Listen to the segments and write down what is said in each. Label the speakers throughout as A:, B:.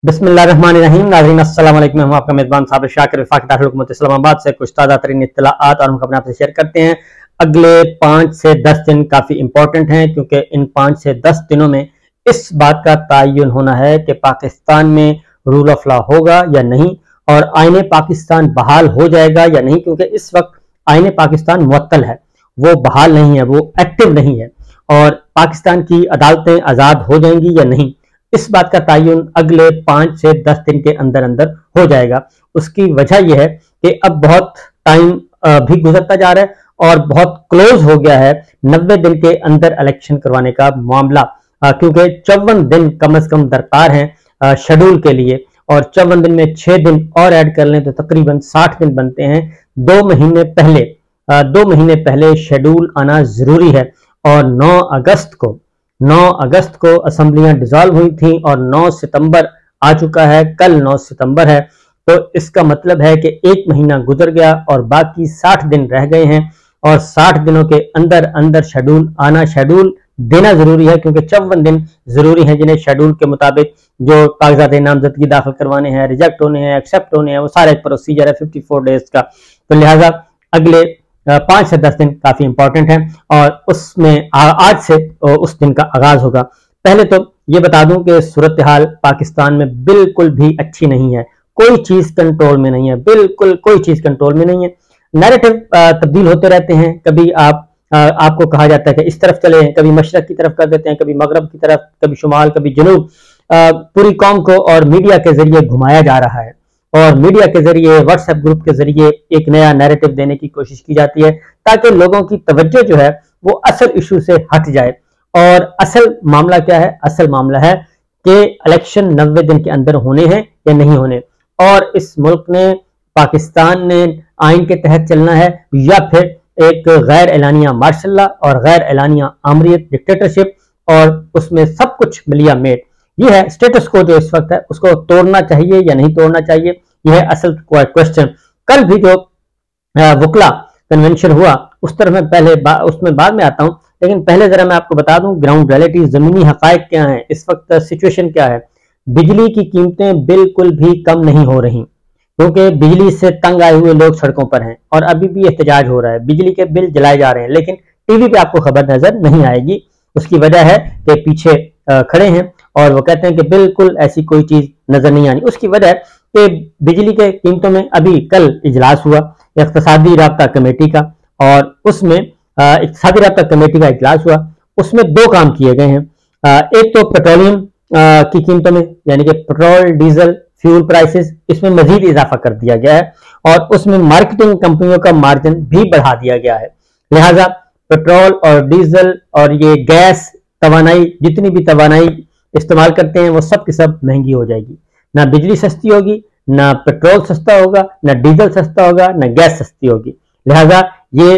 A: बिस्मिल्लाहिर्रहमानिर्रहीम। नाज़रीन अस्सलाम वालेकुम। हम आपका मेज़बान साबिर शाकिर वफाक दाखिल हुकूमत इस्लामाबाद से कुछ ताज़ा तरीन इत्तलाआत और हम अपने आपसे शेयर करते हैं। अगले 5 से 10 दिन काफ़ी इंपॉर्टेंट हैं क्योंकि इन 5 से 10 दिनों में इस बात का तयन होना है कि पाकिस्तान में रूल ऑफ लॉ होगा या नहीं और आईने पाकिस्तान बहाल हो जाएगा या नहीं, क्योंकि इस वक्त आईने पाकिस्तान मुअत्तल है, वो बहाल नहीं है, वो एक्टिव नहीं है और पाकिस्तान की अदालतें आज़ाद हो जाएंगी या नहीं, इस बात का तयन अगले 5 से 10 दिन के अंदर अंदर हो जाएगा। उसकी वजह यह है कि अब बहुत टाइम भी गुजरता जा रहा है और बहुत क्लोज हो गया है 90 दिन के अंदर इलेक्शन करवाने का मामला, क्योंकि 54 दिन कम से कम दरकार हैं शेड्यूल के लिए और 54 दिन में 6 दिन और ऐड कर लें तो तकरीबन 60 दिन बनते हैं। 2 महीने पहले शेड्यूल आना जरूरी है और 9 अगस्त को असम्बलियां डिसॉल्व हुई थी और 9 सितंबर आ चुका है, कल 9 सितंबर है, तो इसका मतलब है कि 1 महीना गुजर गया और बाकी 60 दिन रह गए हैं और 60 दिनों के अंदर अंदर शेड्यूल देना जरूरी है, क्योंकि 54 दिन जरूरी है जिन्हें शेड्यूल के मुताबिक जो कागजात नामजदगी दाखिल करवाने हैं, रिजेक्ट होने हैं, एक्सेप्ट होने हैं, वो सारा एक प्रोसीजर है 54 डेज का। तो लिहाजा अगले 5 से 10 दिन काफी इंपॉर्टेंट है और उसमें आज से उस दिन का आगाज होगा। पहले तो ये बता दूं कि सूरत हाल पाकिस्तान में बिल्कुल भी अच्छी नहीं है, कोई चीज कंट्रोल में नहीं है, बिल्कुल कोई चीज कंट्रोल में नहीं है। नैरेटिव तब्दील होते रहते हैं, कभी आपको कहा जाता है कि इस तरफ चले, कभी मशरक की तरफ कर देते हैं, कभी मगरब की तरफ, कभी शुमाल, कभी जनूब। पूरी कौम को और मीडिया के जरिए घुमाया जा रहा है और मीडिया के जरिए, व्हाट्सएप ग्रुप के जरिए एक नया नैरेटिव देने की कोशिश की जाती है ताकि लोगों की तवज्जो जो है वो असल इशू से हट जाए। और असल मामला क्या है? असल मामला है कि इलेक्शन 90 दिन के अंदर होने हैं या नहीं होने, और इस मुल्क ने, पाकिस्तान ने आइन के तहत चलना है या फिर एक गैर एलानिया मार्शल लॉ और गैर एलानिया आमरीत डिक्टेटरशिप और उसमें सब कुछ मिलिया मेट। ये है स्टेटस को जो इस वक्त है, उसको तोड़ना चाहिए या नहीं तोड़ना चाहिए, यह है असल क्वेश्चन। कल भी जो वकला कन्वेंशन हुआ उस तरफ मैं उसमें बाद में आता हूं, लेकिन पहले जरा मैं आपको बता दूं ग्राउंड रियलिटी, जमीनी हकायक क्या है, इस वक्त सिचुएशन क्या है। बिजली की कीमतें बिल्कुल भी कम नहीं हो रही क्योंकि बिजली से तंग आए हुए लोग सड़कों पर हैं और अभी भी एहतजाज हो रहा है, बिजली के बिल जलाए जा रहे हैं, लेकिन टीवी पे आपको खबर नजर नहीं आएगी। उसकी वजह है कि पीछे खड़े हैं और वो कहते हैं कि बिल्कुल ऐसी कोई चीज नजर नहीं आनी। उसकी वजह है कि बिजली के कीमतों में अभी कल इजलास हुआ इक्तिसादी राब्ता कमेटी का और उसमें इक्तिसादी राब्ता कमेटी का इजलास हुआ, उसमें 2 काम किए गए हैं। एक तो पेट्रोलियम की कीमतों में, यानी कि पेट्रोल, डीजल, फ्यूल प्राइसेस, इसमें मजीद इजाफा कर दिया गया है और उसमें मार्केटिंग कंपनियों का मार्जिन भी बढ़ा दिया गया है। लिहाजा पेट्रोल और डीजल और ये गैस, तवानाई, जितनी भी तवानाई इस्तेमाल करते हैं वो सब की सब महंगी हो जाएगी। ना बिजली सस्ती होगी, ना पेट्रोल सस्ता होगा, ना डीजल सस्ता होगा, ना गैस सस्ती होगी। लिहाजा ये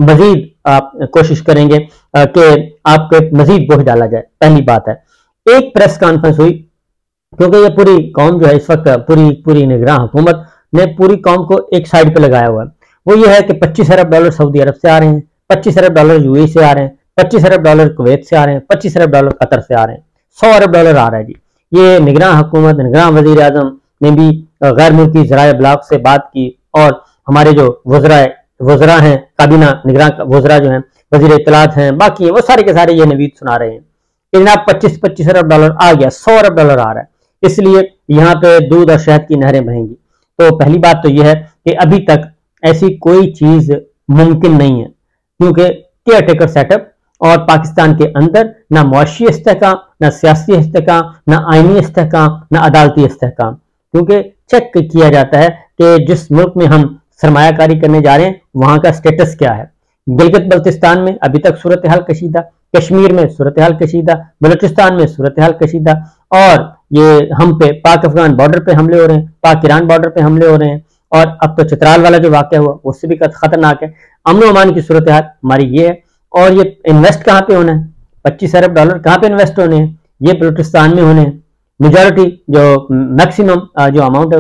A: मजीद आप कोशिश करेंगे कि आपको मजीद बोझ डाला जाए। पहली बात है, एक प्रेस कॉन्फ्रेंस हुई क्योंकि ये पूरी कौम जो है इस वक्त पूरी निगरान हुकूमत ने पूरी कौम को एक साइड पे लगाया हुआ है। वो ये है कि 25 अरब डॉलर सऊदी अरब से आ रहे हैं, 25 अरब डॉलर यूएई से आ रहे हैं, 25 अरब डॉलर कुवैत से आ रहे हैं, 25 अरब डॉलर कतर से आ रहे हैं, 100 अरब डॉलर आ रहा है जी। ये निगरान हुकूमत, निगरान वजीर आजम ने भी गैर मुल्की ज़राए ब्लॉग से बात की और हमारे जो वज़रा हैं, काबीना निगरान वज़रा जो हैं, वजीर इत्तलात हैं, बाकी वो सारे के सारे ये नवीद सुना रहे हैं कि जनाब 25 अरब डॉलर आ गया, 100 अरब डॉलर आ रहा है, इसलिए यहाँ पे दूध और शहद की नहरें बहेंगी। तो पहली बात तो यह है कि अभी तक ऐसी कोई चीज मुमकिन नहीं है क्योंकि केयर टेकर सेटअप और पाकिस्तान के अंदर ना मुआशी इस्तेहकाम, ना सियासी इस्तेहकाम, ना आईनी इस्तेहकाम, ना अदालती इस्तेहकाम, क्योंकि चेक किया जाता है कि जिस मुल्क में हम सरमायाकारी करने जा रहे हैं वहां का स्टेटस क्या है। गिलगित बल्तिस्तान में अभी तक सूरत हाल कशीदा, कश्मीर में सूरत हाल कशीदा, बलूचिस्तान में सूरत हाल कशीदा, और ये हम पे पाक अफगान बॉर्डर पे हमले हो रहे हैं, पाक ईरान बॉर्डर पे हमले हो रहे हैं, और अब तो चित्राल वाला जो वाकया हुआ उससे भी खतरनाक है। अमन अमान की सूरत हाल हमारी ये है। और ये इन्वेस्ट कहाँ पे होना है? 25 अरब डॉलर कहाँ पे इन्वेस्ट होने हैं? ये बलूचिस्तान में होने हैं। मेजॉरिटी जो मैक्सिमम जो अमाउंट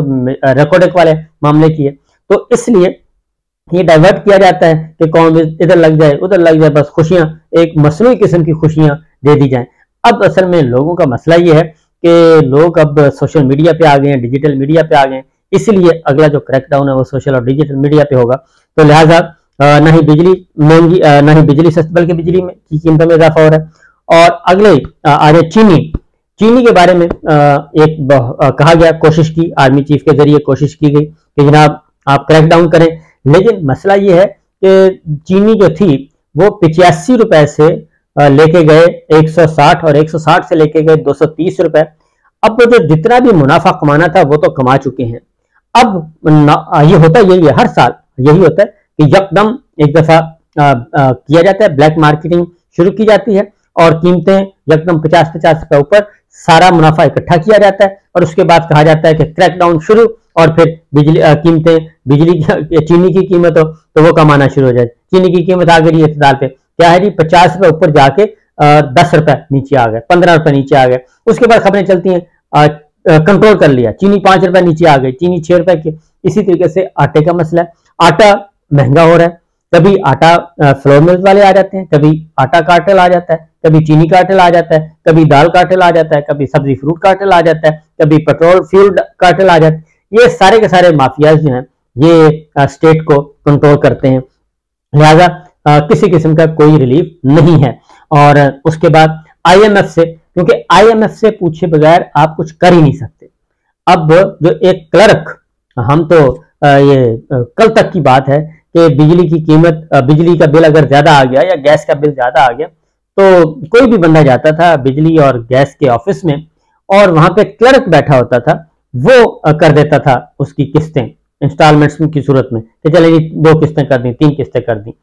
A: रिकॉर्ड वाले मामले की है, तो इसलिए ये डाइवर्ट किया जाता है कि कौन इधर लग जाए उधर लग जाए, बस खुशियां, एक मसनूई किस्म की खुशियां दे दी जाएं। अब असल में लोगों का मसला ये है कि लोग अब सोशल मीडिया पे आ गए हैं, डिजिटल मीडिया पे आ गए हैं, इसलिए अगला जो क्रैकडाउन है वो सोशल और डिजिटल मीडिया पे होगा। तो लिहाजा ना ही बिजली महंगी, ना ही बिजली सस्ती, बल्कि बिजली में की कीमतों में इजाफा हो रहा है। और अगले आ रहे चीनी के बारे में कहा गया, कोशिश की, आर्मी चीफ के जरिए कोशिश की गई कि जनाब आप क्रैकडाउन करें, लेकिन मसला ये है कि चीनी जो थी वो 85 रुपए से लेके गए 160, और 160 से लेके गए 230 रुपए। अब वो जो जितना भी मुनाफा कमाना था वो तो कमा चुके हैं। अब ये होता यही है, हर साल यही होता है कि यकदम एक दफा किया जाता है, ब्लैक मार्केटिंग शुरू की जाती है और कीमतें यकदम 50-50 रुपए ऊपर सारा मुनाफा इकट्ठा किया जाता है, और उसके बाद कहा जाता है कि क्रैकडाउन शुरू, और फिर बिजली कीमतें, चीनी की कीमत हो तो वो कमाना शुरू हो जाए। चीनी की कीमत आ गई इतदाल पे, क्या है जी, 50 रुपए ऊपर जाके 10 रुपए नीचे आ गए, 15 रुपए नीचे आ गए। उसके बाद खबरें चलती हैं कंट्रोल कर लिया, चीनी 5 रुपए नीचे आ गई, चीनी 6 रुपए की। इसी तरीके से आटे का मसला है, आटा महंगा हो रहा है, कभी आटा फ्लोर मिल्स वाले आ जाते हैं, कभी आटा कार्टेल आ जाता है, कभी चीनी कार्टेल आ जाता है, कभी दाल कार्टेल आ जाता है, कभी सब्जी फ्रूट कार्टेल आ जाता है, कभी पेट्रोल फ्यूल कार्टेल आ जाता है। ये सारे के सारे माफियाज जो हैं ये स्टेट को कंट्रोल करते हैं, लिहाजा किसी किस्म का कोई रिलीफ नहीं है। और उसके बाद आईएमएफ से, क्योंकि आईएमएफ से पूछे बगैर आप कुछ कर ही नहीं सकते। अब जो एक क्लर्क, हम तो ये कल तक की बात है कि बिजली की कीमत, बिजली का बिल अगर ज्यादा आ गया या गैस का बिल ज्यादा आ गया तो कोई भी बंदा जाता था बिजली और गैस के ऑफिस में, और वहां पे क्लर्क बैठा होता था, वो कर देता था उसकी किस्तें इंस्टॉलमेंट्स की सूरत में कि चले जी 2 किस्तें कर दी, 3 किस्तें कर दी।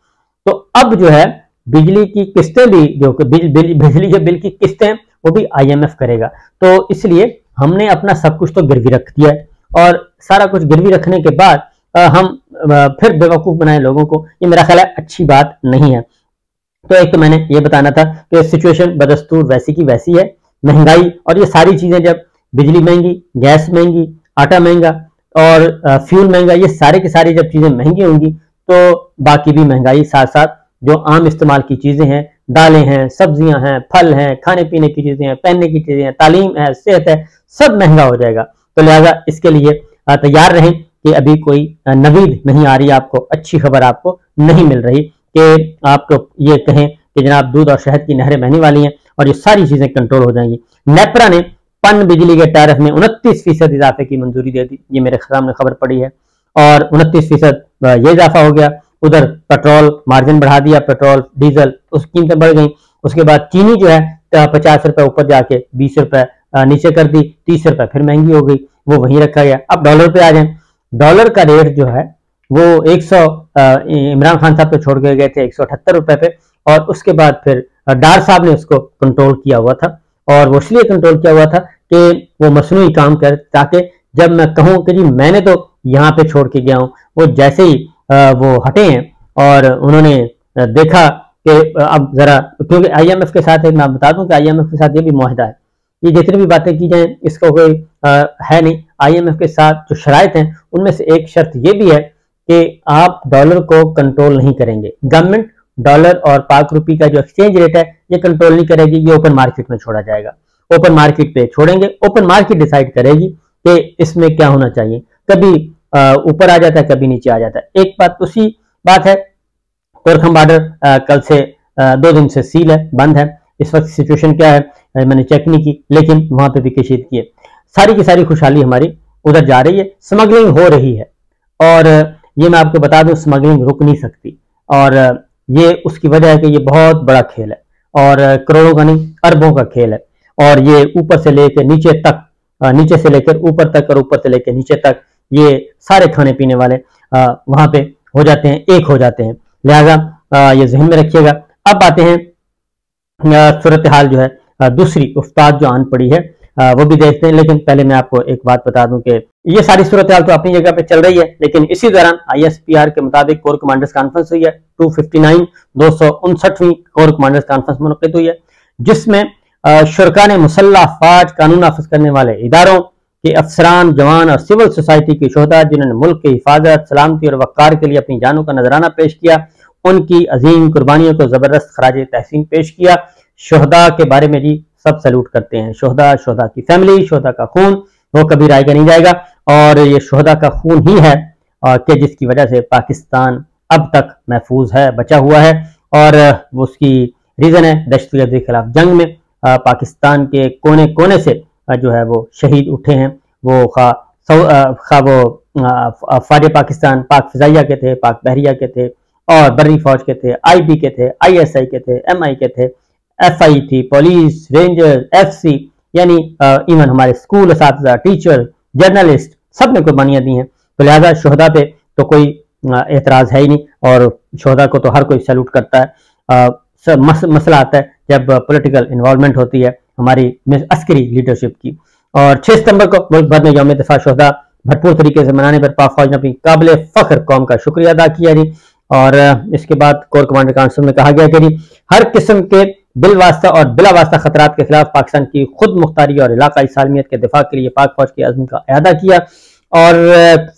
A: तो अब जो है बिजली की किस्तें भी, जो बिजली के बिल की किस्तें, वो भी आईएमएफ करेगा। तो इसलिए हमने अपना सब कुछ तो गिरवी रख दिया है, और सारा कुछ गिरवी रखने के बाद हम फिर बेवकूफ बनाए लोगों को, ये मेरा ख्याल है अच्छी बात नहीं है। तो एक तो मैंने ये बताना था कि सिचुएशन बदस्तूर वैसी की वैसी है, महंगाई और ये सारी चीजें, जब बिजली महंगी, गैस महंगी, आटा महंगा और फ्यूल महंगा, ये सारे की सारी जब चीजें महंगी होंगी तो बाकी भी महंगाई साथ साथ जो आम इस्तेमाल की चीजें हैं, दालें हैं, सब्जियां हैं, फल हैं, खाने पीने की चीजें हैं, पहनने की चीजें हैं, तालीम है, सेहत है, सब महंगा हो जाएगा। तो लिहाजा इसके लिए तैयार रहें कि अभी कोई नवीद नहीं आ रही, आपको अच्छी खबर आपको नहीं मिल रही कि आपको ये कहें कि जनाब दूध और शहद की नहरें बहने वाली हैं और ये सारी चीजें कंट्रोल हो जाएंगी। नेपरा ने पन बिजली के टैरिफ में 29% इजाफे की मंजूरी दे दी, ये मेरे सामने खबर पड़ी है, और 29% ये इजाफा हो गया। उधर पेट्रोल मार्जिन बढ़ा दिया, पेट्रोल डीजल उस कीमतें बढ़ गई। उसके बाद चीनी जो है 50 रुपए ऊपर जाके 20 रुपए नीचे कर दी, 30 रुपए फिर महंगी हो गई, वो वहीं रखा गया। अब डॉलर पे आ जाए, डॉलर का रेट जो है वो 100 इमरान खान साहब तो छोड़ के गए थे 178 रुपए पे, और उसके बाद फिर डार साहब ने उसको कंट्रोल किया हुआ था, और वो इसलिए कंट्रोल किया हुआ था कि वो मसनूई काम कर, ताकि जब मैं कहूं कि जी मैंने तो यहाँ पे छोड़ के गया हूं, वो जैसे ही वो हटे हैं और उन्होंने देखा कि अब जरा, क्योंकि आईएमएफ के साथ, एक मैं बता दूं कि आईएमएफ के साथ ये भी मुआहिदा है, ये जितनी भी बातें की जाए इसका कोई है नहीं। आईएमएफ के साथ जो शराइत हैं उनमें से एक शर्त ये भी है कि आप डॉलर को कंट्रोल नहीं करेंगे, गवर्नमेंट डॉलर और पाक रुपी का जो एक्सचेंज रेट है ये कंट्रोल नहीं करेगी, ये ओपन मार्केट में छोड़ा जाएगा। ओपन मार्केट पे छोड़ेंगे, ओपन मार्केट डिसाइड करेगी कि इसमें क्या होना चाहिए, कभी ऊपर आ जाता है, कभी नीचे आ जाता है। एक बात दूसरी बात है, कोरखम बॉर्डर कल से 2 दिन से सील है, बंद है। इस वक्त सिचुएशन क्या है मैंने चेक नहीं की, लेकिन वहां पे भी कशीदगी है। सारी की सारी खुशहाली हमारी उधर जा रही है, स्मगलिंग हो रही है, और ये मैं आपको बता दूं स्मगलिंग रुक नहीं सकती, और ये उसकी वजह है कि ये बहुत बड़ा खेल है, और करोड़ों का नहीं अरबों का खेल है, और ये ऊपर से लेकर नीचे तक, नीचे से लेकर ऊपर तक और ऊपर से लेकर नीचे तक ये सारे खाने पीने वाले वहां पे हो जाते हैं, एक हो जाते हैं। लिहाजा ये जहन में रखिएगा। अब आते हैं सूरत हाल जो है दूसरी उस्ताद जो आन पड़ी है वो भी देखते हैं, लेकिन पहले मैं आपको एक बात बता दूं कि ये सारी सूरत हाल तो अपनी जगह पे चल रही है, लेकिन इसी दौरान आईएसपीआर के मुताबिक कोर कमांडर्स कॉन्फ्रेंस हुई है, 259वीं कोर कमांडर्स कॉन्फ्रेंस मुनक्किद हुई है, जिसमें शुरका ने मुसल्लह अफवाज, कानून नाफिज करने वाले इदारों के अफसरान, जवान और सिविल सोसाइटी के शोहदा जिन्होंने मुल्क की हिफाजत, सलामती और वक़ार के लिए अपनी जानों का नजराना पेश किया, उनकी अजीम कुर्बानियों को जबरदस्त खराज तहसीन पेश किया। शोहदा के बारे में जी सब सैल्यूट करते हैं। शोहदा, शोहदा की फैमिली, शोहदा का खून वो कभी रायगा नहीं जाएगा। और ये शोहदा का खून ही है कि जिसकी वजह से पाकिस्तान अब तक महफूज है, बचा हुआ है। और उसकी रीज़न है दहशतगर्दी के खिलाफ जंग में पाकिस्तान के कोने कोने से जो है वो शहीद उठे हैं। वो खा वो फ़ौज पाकिस्तान, पाक फ़िज़ाइया के थे, पाक बहरिया के थे, और बर्री फौज के थे, IB के थे, ISI के थे, MI के थे, FI थी, पुलिस, रेंजर, FC, यानी इवन हमारे स्कूल असातिज़ा, टीचर, जर्नलिस्ट, सब ने कुर्बानियाँ दी हैं। तो लिहाजा शोहदा पे तो कोई एतराज़ है ही नहीं, और शोहदा को तो हर कोई सैल्यूट करता है। मसला आता है जब पॉलिटिकल इन्वॉल्वमेंट होती है हमारी अस्करी लीडरशिप की। और 6 सितंबर को मुल्क भर में यौम दिफा शोहदा भरपूर तरीके से मनाने पर पाक फौज ने अपनी काबिल फख्र कौम का शुक्रिया अदा किया जी। और इसके बाद कोर कमांडर काउंसिल में कहा गया कि जी हर किस्म के बिलवास्ता और बिलावास्ता खतरात के खिलाफ पाकिस्तान की खुद मुख्तारी और इलाकाई सालमियत के दिफा के लिए पाक फौज के अज़्म का अदा किया। और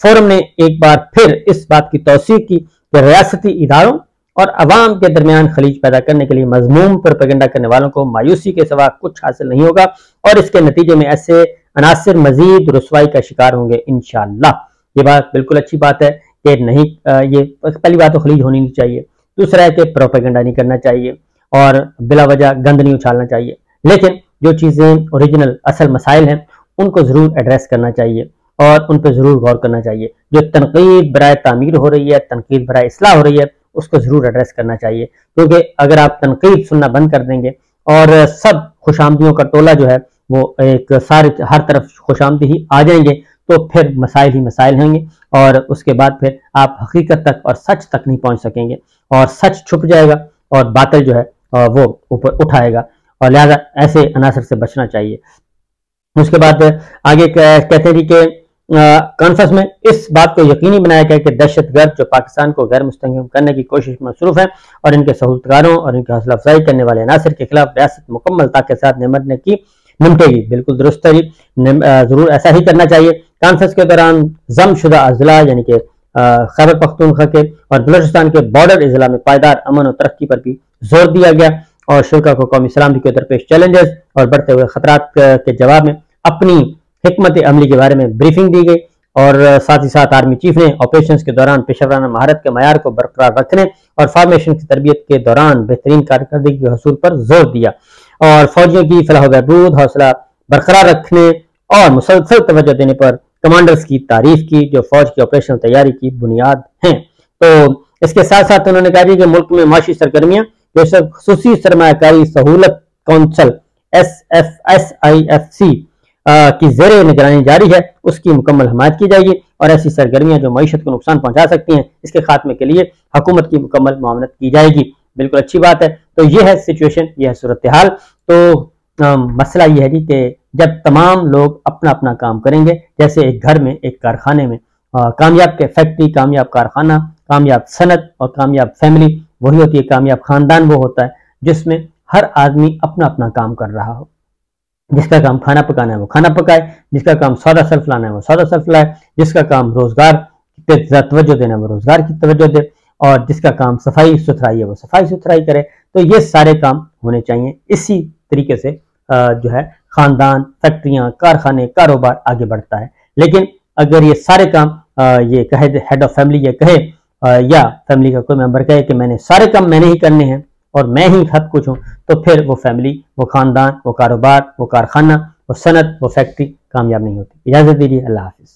A: फोरम ने एक बार फिर इस बात की तौसीक की कि रियासती इदारों और अवाम के दरमियान खलीज पैदा करने के लिए मजमूम प्रोपेगेंडा करने वालों को मायूसी के सिवा कुछ हासिल नहीं होगा, और इसके नतीजे में ऐसे अनासिर मजीद रुसवाई का शिकार होंगे इंशाअल्लाह। ये बात बिल्कुल अच्छी बात है कि नहीं, ये पहली बात तो खलीज होनी नहीं चाहिए। दूसरा है कि प्रोपेगेंडा नहीं करना चाहिए और बिला वजह गंद नहीं उछालना चाहिए। लेकिन जो चीज़ें ओरिजिनल असल मसाइल हैं उनको ज़रूर एड्रेस करना चाहिए और उन पर ज़रूर गौर करना चाहिए। जो तनकीद बराए तामीर हो रही है, तनकीद बराए इस्लाह हो रही है, उसको ज़रूर एड्रेस करना चाहिए। क्योंकि अगर आप तनकीद सुनना बंद कर देंगे और सब खुशामदियों का टोला जो है वो एक सारे हर तरफ खुशामदी ही आ जाएंगे, तो फिर मसाइल ही मसाइल होंगे, और उसके बाद फिर आप हकीकत तक और सच तक नहीं पहुंच सकेंगे, और सच छुप जाएगा और बातिल जो है वो ऊपर उठाएगा। और लिहाजा ऐसे अनासर से बचना चाहिए। उसके बाद आगे कहते हैं कि कॉन्फ्रेंस में इस बात को यकीनी बनाया गया कि दहशतगर्द जो पाकिस्तान को गैर मुस्तहकम करने की कोशिश में मसरूफ है और इनके सहूलतकारों और इनकी हौसला अफजाई करने वाले अनासर के खिलाफ रियासत मुकम्मल ताकत के साथ निमटेगी। बिल्कुल दुरुस्त है, जरूर ऐसा ही करना चाहिए। कॉन्फ्रेंस के दौरान जमशुदा अजला यानी कि खैबर पख्तूनख्वा के और बलूचिस्तान के बॉर्डर अजला में पायदार अमन और तरक्की पर भी जोर दिया गया, और शुरा को कौमी सलामती के दरपेश चैलेंजेस और बढ़ते हुए खतरात के जवाब में अपनी हिकमत अमली के बारे में ब्रीफिंग दी गई। और साथ ही साथ आर्मी चीफ ने ऑपरेशंस के दौरान पेशेवराना महारत के मयार को बरकरार रखने और फॉर्मेशन की तरबियत के दौरान बेहतरीन कारकर्दगी के हसूल पर जोर दिया, और फौजियों की फलाह बहबूद, हौसला बरकरार रखने और मुसलसल तवज्जो देने पर कमांडर्स की तारीफ की, जो फौज की ऑपरेशनल तैयारी की बुनियाद हैं। तो इसके साथ साथ उन्होंने कहा कि मुल्क में माशी सरगर्मियां जैसे खुसूसी सरमायाकारी सहूलत कौंसल SFSIFC की ज़ेरे निगरानी जारी है, उसकी मुकम्मल हमायत की जाएगी, और ऐसी सरगर्मियां जो मईशत को नुकसान पहुंचा सकती हैं इसके खात्मे के लिए हुकूमत की मुकम्मल मुआवनत की जाएगी। बिल्कुल अच्छी बात है। तो ये है सिचुएशन, ये है सूरत हाल। तो मसला ये है जी कि जब तमाम लोग अपना अपना काम करेंगे, जैसे एक घर में, एक कारखाने में, कामयाब के फैक्ट्री, कामयाब कारखाना, कामयाब सनत और कामयाब फैमिली वही होती है। कामयाब खानदान वो होता है जिसमें हर आदमी अपना अपना काम कर रहा हो। जिसका काम खाना पकाना है वो खाना पकाए, जिसका काम सौदा सर्फ लाना है वो सौदा सर्फ लाए, जिसका काम रोजगार पे तवज्जो देना है वो रोजगार की तवज्जो दे, और जिसका काम सफाई सुथराई है वो सफाई सुथराई करे। तो ये सारे काम होने चाहिए। इसी तरीके से जो है खानदान, फैक्ट्रियां, कारखाने, कारोबार आगे बढ़ता है। लेकिन अगर ये सारे काम ये कहे हेड ऑफ फैमिली ये कहे या फैमिली का कोई मेंबर कहे कि मैंने सारे काम मैंने ही करने हैं और मैं ही सब कुछ हूं, तो फिर वो फैमिली, वो खानदान, वो कारोबार, वो कारखाना, वो सनत, वो फैक्ट्री कामयाब नहीं होती। इजाजत दीजिए, अल्लाह हाफिज।